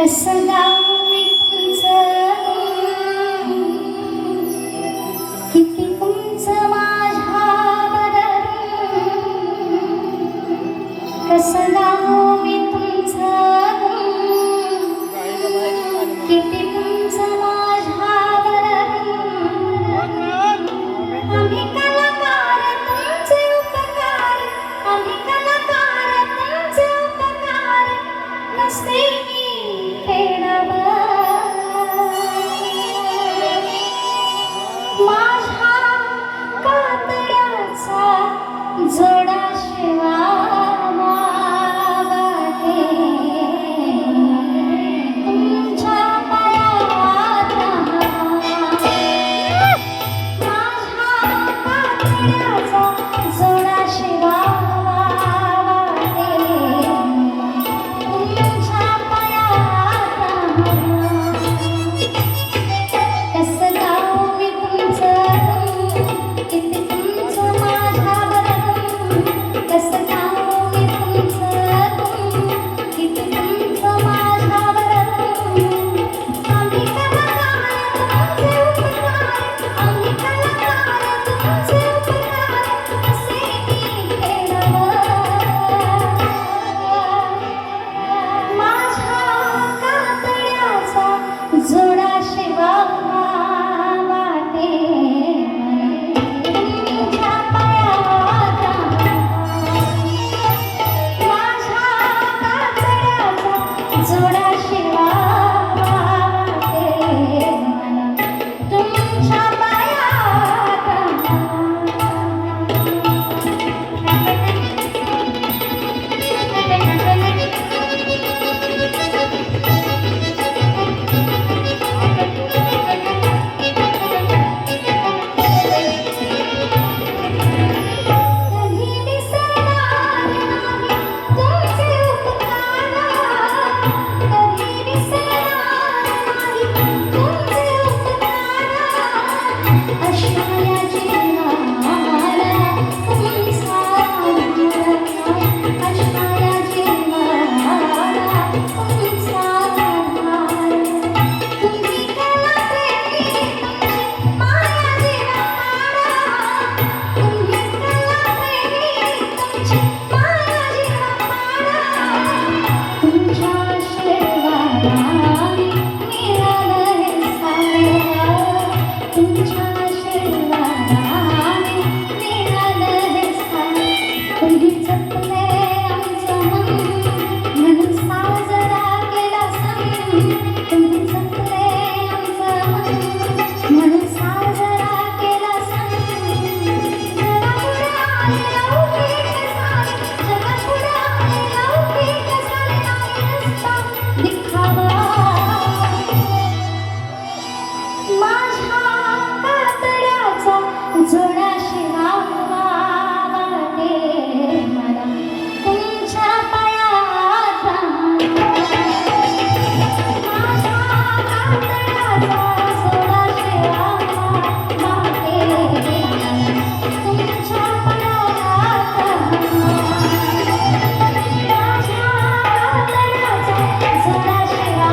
कसं गाऊ मी तुमचं, किती तुमचं माझ्यावर, कसं गाऊ मी तुमचं, किती तुमचं माझ्यावर. आम्ही कलाकार तुमचे उपकार, आम्ही कलाकार तुमचे उपकार, नसते माझ्या कातड्याचा जोडा शिवा वाटे, तुमच्या पायात माझ्या कातड्याचा जोडा शिवा वाटे, तुमच्या पायात. कसं गाऊ मी तुमचं, किती तुमचं माझ्यावर, कसं गाऊ मी तुमचं, किती तुमचं माझ्यावर. आम्ही कलाकार तुमचे उपकार, आम्ही कलाकार तुमचे उपकार, असे मी केलं. माझ्या कातड्याचा जोडा शिवा जोडा शिवा वाटे, तुमच्या पायात. कधी विसरणार नाही तुमचे उपकार, कधी विसरणार नाही तुमचे उपकार. अशा या जीवनाला तुमचा आधार, अशा या जीवनाला तुमचा आधार. तुम्ही कला प्रेमी तुमची माया जीवनाला, तुम्ही कला प्रेमी तुमची माया जीवनाला. तुमच्या आशीर्वादाने मिळालं हे सारं, तुमच्या आशीर्वादाने मिळालं हे सारं. तुम्ही जपले आमचं मन, म्हणून साजरा केला सण. तुम्ही जपले आमचं मन, म्हणून साजरा केला सण. जगापुढे आले लौकिक सारे, जगापुढे आले लौकिक सारे, नाही नसता दिखावा. माझ्या कातड्याचा जोडा शिवा वाटे, मला तुमच्या पायात. माझ्या कातड्याचा जोडा शिवा वाटे, तुमच्या पायात. माझ्या कातड्याचा जोडा शिवा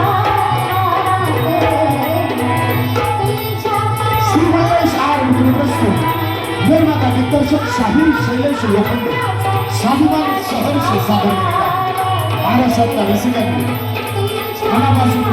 निर्माता दिग्दर्शक शाहीर शैलेश लोखंडे, स्वाभिमान सहर्ष सादर महाराष्ट्रातल्या रसिकांनी मनापासून